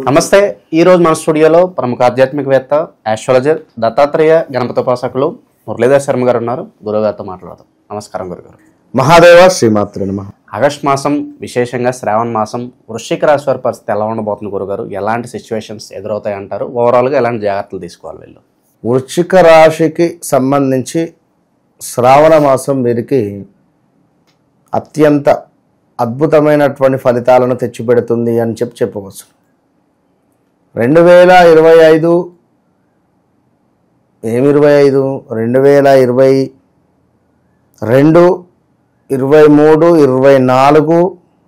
నమస్తే. ఈరోజు మన స్టూడియోలో ప్రముఖ ఆధ్యాత్మికవేత్త ఆస్ట్రాలజర్ దత్తాత్రేయ గణపతోపాసకులు మురళీధర్ శర్మ గారు ఉన్నారు. గురువుగారితో మాట్లాడదాం. నమస్కారం గురుగారు. మహాదేవ శ్రీమాత్రే నమః. ఆగస్ట్ మాసం, విశేషంగా శ్రావణ మాసం, వృశ్చిక రాశి వారి పరిస్థితి ఎలా ఉండబోతుంది గురుగారు? ఎలాంటి సిచ్యువేషన్స్ ఎదురవుతాయి అంటారు? ఓవరాల్గా ఎలాంటి జాగ్రత్తలు తీసుకోవాలి వీళ్ళు? వృశ్చిక రాశికి సంబంధించి శ్రావణ మాసం వీరికి అత్యంత అద్భుతమైనటువంటి ఫలితాలను తెచ్చిపెడుతుంది అని చెప్పవచ్చు. 2025 2022, 23, 24,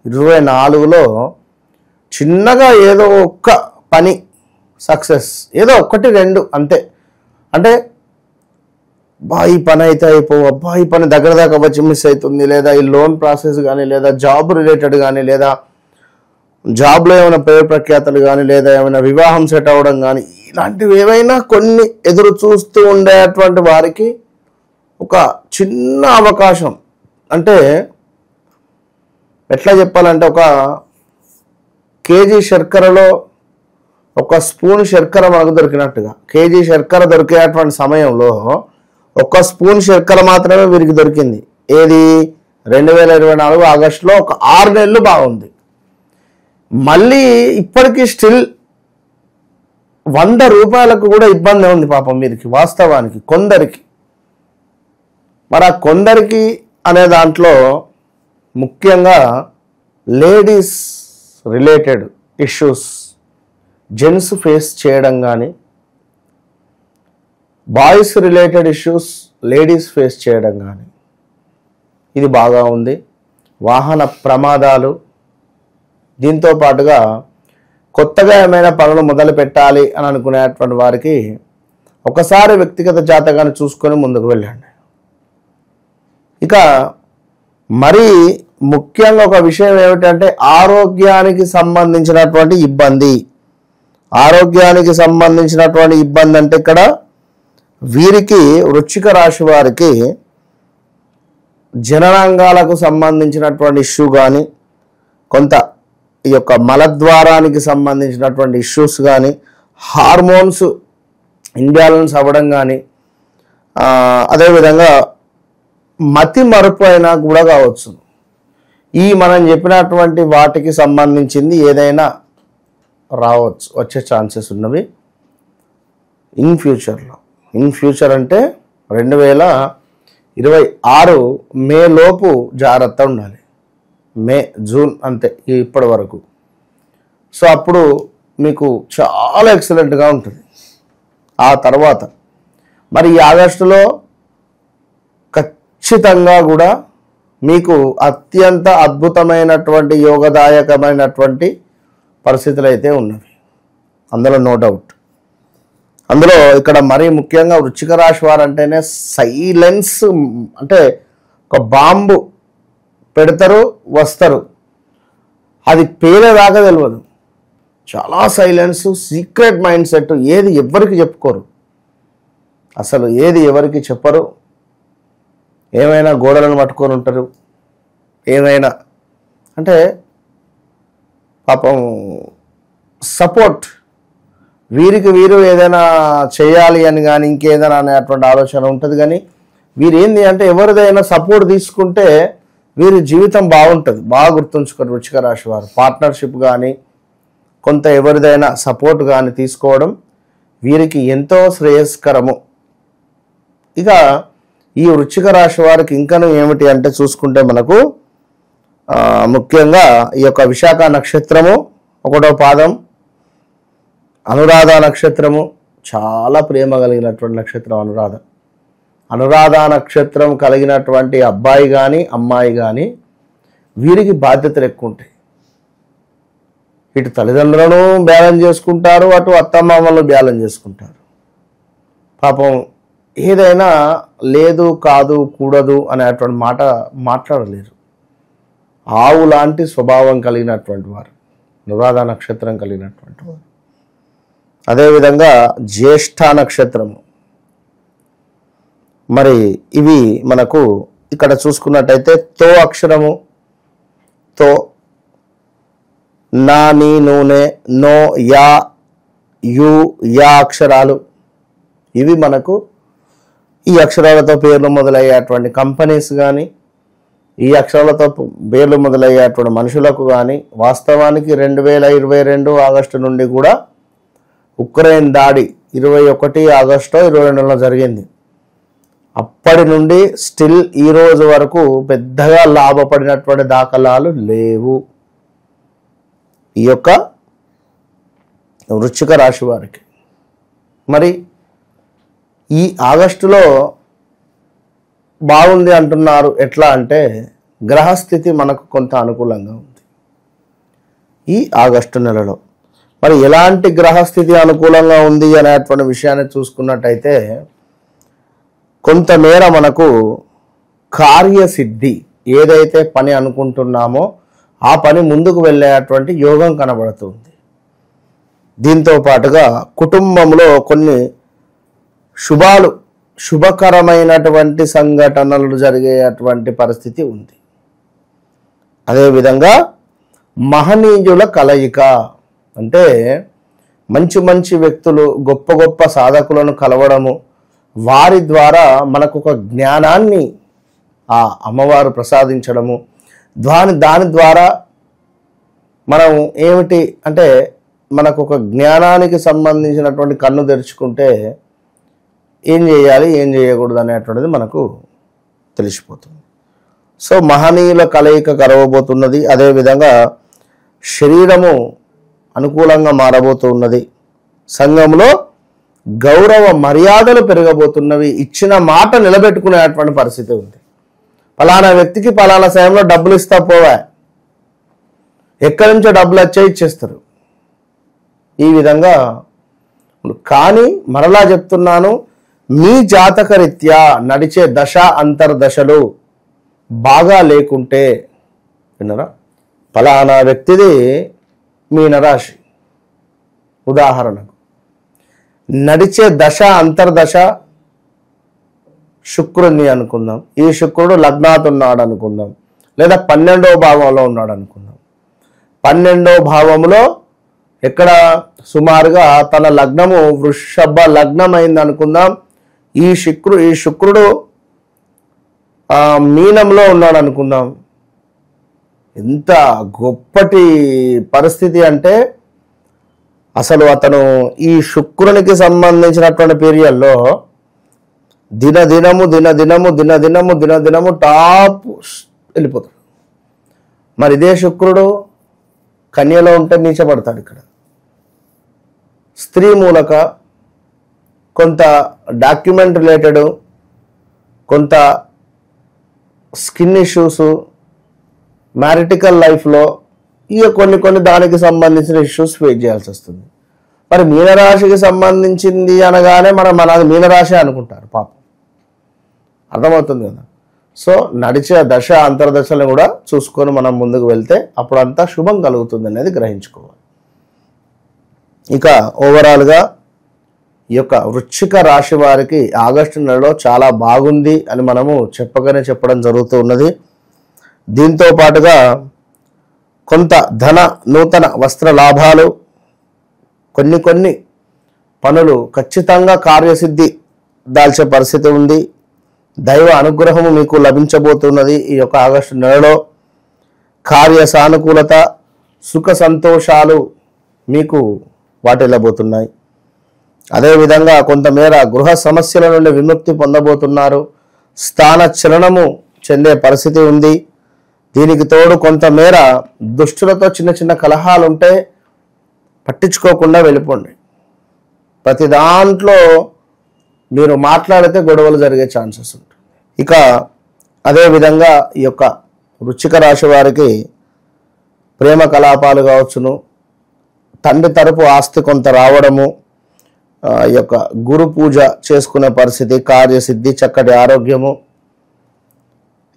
24లో చిన్నగా ఏదో ఒక్క పని సక్సెస్, ఏదో ఒకటి రెండు అంతే. అంటే ఈ పని అయితే అబ్బా ఈ పని దగ్గర దాకా వచ్చి మిస్ అవుతుంది, లేదా ఈ లోన్ ప్రాసెస్ కానీ, లేదా జాబ్ రిలేటెడ్ కానీ, లేదా జాబ్లో ఏమైనా పేరు ప్రఖ్యాతలు కానీ, లేదా ఏమైనా వివాహం సెట్ అవ్వడం కానీ, ఇలాంటివి ఏవైనా కొన్ని ఎదురు చూస్తూ ఉండేటువంటి వారికి ఒక చిన్న అవకాశం. అంటే ఎట్లా చెప్పాలంటే, ఒక కేజీ శర్కరలో ఒక స్పూన్ శర్కర మనకు దొరికినట్టుగా, కేజీ శర్కర దొరికేటువంటి సమయంలో ఒక స్పూన్ శర్కర మాత్రమే వీరికి దొరికింది. ఏది? 2024 ఆగస్టులో ఒక 6 నెలలు బాగుంది. మళ్ళీ ఇప్పటికీ స్టిల్ 100 రూపాయలకు కూడా ఇబ్బంది ఉంది పాపం వీరికి, వాస్తవానికి కొందరికి. మరి ఆ కొందరికి అనే దాంట్లో ముఖ్యంగా ladies related issues gents face చేయడం కానీ, boys related issues ladies face చేయడం కానీ, ఇది బాగా ఉంది. వాహన ప్రమాదాలు, దీంతో పాటుగా కొత్తగా ఏమైనా పనులు మొదలు పెట్టాలి అని అనుకునేటువంటి వారికి ఒకసారి వ్యక్తిగత జాతకాన్ని చూసుకొని ముందుకు వెళ్ళండి. ఇక మరీ ముఖ్యంగా ఒక విషయం ఏమిటంటే, ఆరోగ్యానికి సంబంధించినటువంటి ఇబ్బంది. ఆరోగ్యానికి సంబంధించినటువంటి ఇబ్బంది అంటే ఇక్కడ వీరికి, వృశ్చిక రాశి వారికి జననాంగాలకు సంబంధించినటువంటి ఇష్యూ కానీ, కొంత ఈ యొక్క మలద్వారానికి సంబంధించినటువంటి ఇష్యూస్ కానీ, హార్మోన్స్ ఇంబ్యాలెన్స్ అవ్వడం కానీ, అదేవిధంగా మతి మరుపు అయినా కూడా కావచ్చు. ఈ మనం చెప్పినటువంటి వాటికి సంబంధించింది ఏదైనా రావచ్చు, వచ్చే ఛాన్సెస్ ఉన్నవి ఇన్ ఫ్యూచర్లో. ఇన్ ఫ్యూచర్ అంటే 2026 మే లోపు జాగ్రత్త ఉండాలి. మే, జూన్ అంతే ఇప్పటి వరకు. సో అప్పుడు మీకు చాలా ఎక్సలెంట్గా ఉంటుంది. ఆ తర్వాత మరి ఈ ఆగస్టులో ఖచ్చితంగా కూడా మీకు అత్యంత అద్భుతమైనటువంటి యోగదాయకమైనటువంటి పరిస్థితులు అయితే ఉన్నవి, అందులో నో డౌట్. అందులో ఇక్కడ మరీ ముఖ్యంగా వృశ్చిక రాశి వారు అంటేనే సైలెన్స్. అంటే ఒక బాంబు పెడతారు, వస్తారు, అది పేలేదాకా తెలియదు. చాలా సైలెన్స్, సీక్రెట్ మైండ్ సెట్. ఏది ఎవరికి చెప్పుకోరు, అసలు ఏది ఎవరికి చెప్పరు. ఏమైనా గోడలను పట్టుకొని ఉంటారు. ఏమైనా అంటే పాపం సపోర్ట్, వీరికి వీరు ఏదైనా చేయాలి అని కానీ, ఇంకేదైనా అనేటువంటి ఆలోచన ఉంటుంది. కానీ వీరు ఏంది అంటే, ఎవరిదైనా సపోర్ట్ తీసుకుంటే వీరి జీవితం బాగుంటుంది. బాగా గుర్తుంచుకోండి వృశ్చిక రాశి వారు. పార్ట్నర్షిప్ కానీ, కొంత ఎవరిదైనా సపోర్ట్ కానీ తీసుకోవడం వీరికి ఎంతో శ్రేయస్కరము. ఇక ఈ వృశ్చిక రాశి వారికి ఇంకనూ ఏమిటి అంటే చూసుకుంటే, మనకు ముఖ్యంగా ఈ యొక్క విశాఖ నక్షత్రము 1వ పాదం, అనురాధ నక్షత్రము, చాలా ప్రేమ కలిగినటువంటి నక్షత్రం అనురాధ నక్షత్రం కలిగినటువంటి అబ్బాయి కానీ అమ్మాయి కానీ వీరికి బాధ్యతలు ఎక్కువ ఉంటాయి. ఇటు తల్లిదండ్రులను బ్యాలెన్స్ చేసుకుంటారు, అటు అత్తమామలను బ్యాలెన్స్ చేసుకుంటారు. పాపం ఏదైనా లేదు, కాదు, కూడదు అనేటువంటి మాట మాట్లాడలేరు. ఆవు లాంటి స్వభావం కలిగినటువంటి వారు అనురాధ నక్షత్రం కలిగినటువంటి వారు. అదేవిధంగా జ్యేష్ఠ నక్షత్రము. మరి ఇవి మనకు ఇక్కడ చూసుకున్నట్టయితే తో అక్షరము, తో నా, నీ, నూనె, నో, యా, యు, యా అక్షరాలు ఇవి మనకు ఈ అక్షరాలతో పేర్లు మొదలయ్యేటువంటి కంపెనీస్ కానీ ఈ అక్షరాలతో పేర్లు మొదలయ్యేటువంటి మనుషులకు కానీ వాస్తవానికి 2022 ఆగస్టు నుండి కూడా ఉక్రెయిన్ దాడి 21 ఆగస్టు 22లో జరిగింది. అప్పటి నుండి స్టిల్ ఈ రోజు వరకు పెద్దగా లాభపడినటువంటి దాఖలాలు లేవు ఈ యొక్క వృశ్చిక రాశి వారికి. మరి ఈ ఆగస్టులో బాగుంది అంటున్నారు. ఎట్లా అంటే గ్రహస్థితి మనకు కొంత అనుకూలంగా ఉంది ఈ ఆగస్టు నెలలో. మరి ఎలాంటి గ్రహస్థితి అనుకూలంగా ఉంది అనేటువంటి విషయాన్ని చూసుకున్నట్టయితే కొంతమేర మనకు కార్యసిద్ధి, ఏదైతే పని అనుకుంటున్నామో ఆ పని ముందుకు వెళ్ళేటువంటి యోగం కనబడుతుంది. దీంతో పాటుగా కుటుంబంలో కొన్ని శుభకరమైనటువంటి సంఘటనలు జరిగేటువంటి పరిస్థితి ఉంది. అదేవిధంగా మహనీయుల కలయిక, అంటే మంచి మంచి వ్యక్తులు, గొప్ప గొప్ప సాధకులను కలవడము, వారి ద్వారా మనకు ఒక జ్ఞానాన్ని ఆ అమ్మవారు ప్రసాదించడము, దాని ద్వారా మనం ఏమిటి అంటే మనకు ఒక జ్ఞానానికి సంబంధించినటువంటి కన్ను తెరుచుకుంటే ఏం చేయాలి ఏం చేయకూడదు అనేటువంటిది మనకు తెలిసిపోతుంది. సో మహనీయుల కలయిక కలవబోతున్నది. అదేవిధంగా శరీరము అనుకూలంగా మారబోతున్నది. సంఘంలో గౌరవ మర్యాదలు పెరగబోతున్నవి. ఇచ్చిన మాట నిలబెట్టుకునేటువంటి పరిస్థితి ఉంది. ఫలానా వ్యక్తికి ఫలానా సమయంలో డబ్బులు ఇస్తా పోవా, ఎక్కడి నుంచో డబ్బులు వచ్చే ఇచ్చేస్తారు ఈ విధంగా. కానీ మరలా చెప్తున్నాను, మీ జాతక రీత్యా నడిచే దశ అంతర్దశలు బాగా లేకుంటే, విన్నారా, ఫలానా వ్యక్తిది మీనరాశి ఉదాహరణకు నడిచే దశ అంతర్దశ శుక్రుడిని అనుకుందాం. ఈ శుక్రుడు లగ్నాత్ ఉన్నాడు అనుకుందాం, లేదా 12వ భావంలో ఉన్నాడు అనుకుందాం. 12వ భావంలో ఎక్కడ సుమారుగా తన లగ్నము వృషభ లగ్నం అయింది అనుకుందాం. ఈ శుక్రుడు మీనంలో ఉన్నాడు అనుకుందాం. ఎంత గొప్పటి పరిస్థితి అంటే అసలు అతను ఈ శుక్రునికి సంబంధించినటువంటి పీరియడ్లో దినదినము టాప్ వెళ్ళిపోతాడు. మరి ఇదే శుక్రుడు కన్యలో ఉంటే నీచపడతాడు. ఇక్కడ స్త్రీ మూలక కొంత డాక్యుమెంట్ రిలేటెడ్, కొంత స్కిన్ ఇష్యూస్, మ్యారిటికల్ లైఫ్లో ఇక కొన్ని దానికి సంబంధించిన ఇష్యూస్ ఫేస్ చేయాల్సి వస్తుంది. మరి మీనరాశికి సంబంధించింది అనగానే మనది మీనరాశి అనుకుంటారు పాపం. అర్థమవుతుంది కదా. సో నడిచే దశ అంతర్దశలను కూడా చూసుకొని మనం ముందుకు వెళ్తే అప్పుడంతా శుభం కలుగుతుంది అనేది గ్రహించుకోవాలి. ఇక ఓవరాల్గా ఈ యొక్క వృశ్చిక రాశి వారికి ఆగస్టు నెలలో చాలా బాగుంది అని మనము చెప్పడం జరుగుతూ ఉన్నది. దీంతో పాటుగా కొంత నూతన వస్త్ర లాభాలు, కొన్ని పనులు ఖచ్చితంగా కార్యసిద్ధి దాల్చే పరిస్థితి ఉంది. దైవ అనుగ్రహము మీకు లభించబోతున్నది. ఈ యొక్క ఆగస్టు నెలలో కార్య సానుకూలత, సుఖ సంతోషాలు మీకు వాటిల్లబోతున్నాయి. అదేవిధంగా కొంతమేర గృహ సమస్యల నుండి విముక్తి పొందబోతున్నారు. స్థాన చలనము చెందే పరిస్థితి ఉంది. దీనికి తోడు కొంతమేర దుష్టులతో చిన్న కలహాలు ఉంటే పట్టించుకోకుండా వెళ్ళిపోండి. ప్రతి దాంట్లో మీరు మాట్లాడితే గొడవలు జరిగే ఛాన్సెస్ ఉంటుంది. ఇక అదేవిధంగా ఈ యొక్క వృశ్చిక రాశి వారికి ప్రేమ కలాపాలు కావచ్చును, తండ్రి తరపు ఆస్తి కొంత రావడము, ఈ యొక్క గురు పూజ చేసుకునే పరిస్థితి, కార్యసిద్ధి, చక్కటి ఆరోగ్యము,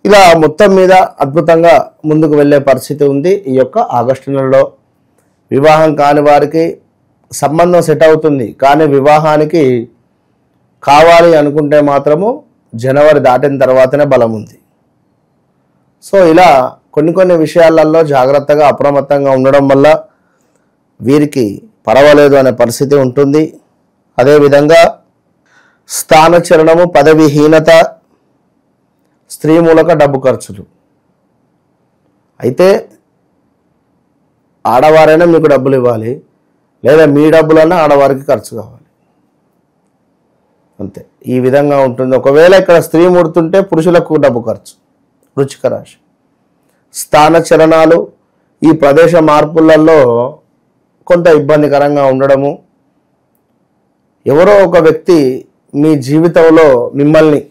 ఇలా మొత్తం మీద అద్భుతంగా ముందుకు వెళ్ళే పరిస్థితి ఉంది. ఈ యొక్క ఆగస్టు నెలలో వివాహం కాని వారికి సంబంధం సెట్ అవుతుంది. కానీ వివాహానికి కావాలి అనుకుంటే మాత్రము జనవరి దాటిన తర్వాతనే బలం ఉంది. సో ఇలా కొన్ని విషయాలలో జాగ్రత్తగా అప్రమత్తంగా ఉండడం వల్ల వీరికి పర్వాలేదు అనే పరిస్థితి ఉంటుంది. అదేవిధంగా స్థానచలనము, పదవిహీనత, స్త్రీ మూలక డబ్బు ఖర్చులు. అయితే ఆడవారైనా మీకు డబ్బులు ఇవ్వాలి, లేదా మీ డబ్బులన్నా ఆడవారికి ఖర్చు కావాలి, అంతే. ఈ విధంగా ఉంటుంది. ఒకవేళ ఇక్కడ స్త్రీ ముడుతుంటే పురుషులకు డబ్బు ఖర్చు. వృశ్చిక రాశి స్థాన చలనాలు, ఈ ప్రదేశ మార్పులలో కొంత ఇబ్బందికరంగా ఉండడము, ఎవరో ఒక వ్యక్తి మీ జీవితంలో మిమ్మల్ని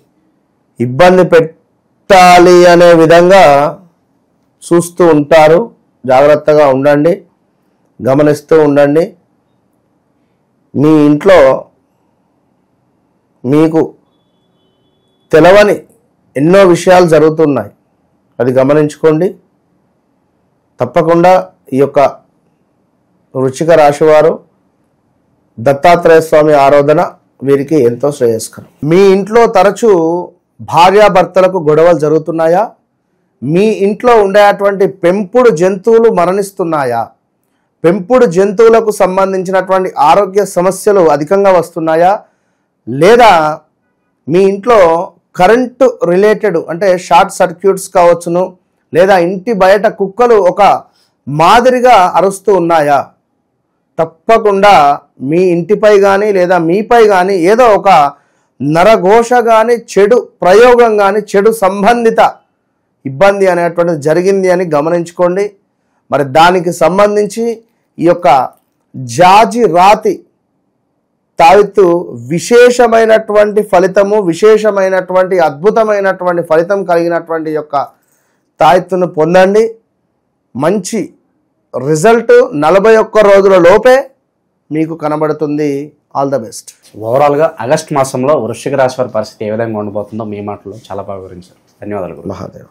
ఇబ్బంది పెట్టాలి అనే విధంగా చూస్తూ ఉంటారు. జాగ్రత్తగా ఉండండి, గమనిస్తూ ఉండండి. మీ ఇంట్లో మీకు తెలవని ఎన్నో విషయాలు జరుగుతున్నాయి, అది గమనించుకోండి. తప్పకుండా ఈ యొక్క వృశ్చిక రాశి వారు దత్తాత్రేయ స్వామి ఆరాధన వీరికి ఎంతో శ్రేయస్కరం. మీ ఇంట్లో తరచూ భార్యాభర్తలకు గొడవలు జరుగుతున్నాయా? మీ ఇంట్లో ఉండేటువంటి పెంపుడు జంతువులు మరణిస్తున్నాయా? పెంపుడు జంతువులకు సంబంధించినటువంటి ఆరోగ్య సమస్యలు అధికంగా వస్తున్నాయా? లేదా మీ ఇంట్లో కరెంటు రిలేటెడ్ అంటే షార్ట్ సర్క్యూట్స్ కావచ్చును, లేదా ఇంటి బయట కుక్కలు ఒక మాదిరిగా అరుస్తూ ఉన్నాయా? తప్పకుండా మీ ఇంటిపై కానీ లేదా మీపై కానీ ఏదో ఒక నరఘోష కానీ, చెడు ప్రయోగం కానీ, చెడు సంబంధిత ఇబ్బంది అనేటువంటిది జరిగింది అని గమనించుకోండి. మరి దానికి సంబంధించి ఈ యొక్క జాజి రాతి తావిత్తు విశేషమైనటువంటి ఫలితము, విశేషమైనటువంటి అద్భుతమైనటువంటి ఫలితం కలిగినటువంటి యొక్క తాయిత్తును పొందండి. మంచి రిజల్ట్ 41 రోజుల లోపే మీకు కనబడుతుంది. All the best. ఓవరాల్గా ఆగస్ట్ మాసంలో వృశ్చిక రాశి వారి పరిస్థితి ఏ విధంగా ఉండబోతుందో మీ మాటలో చాలా బాగా వివరించారు. ధన్యవాదాలు. మహాదేవ్.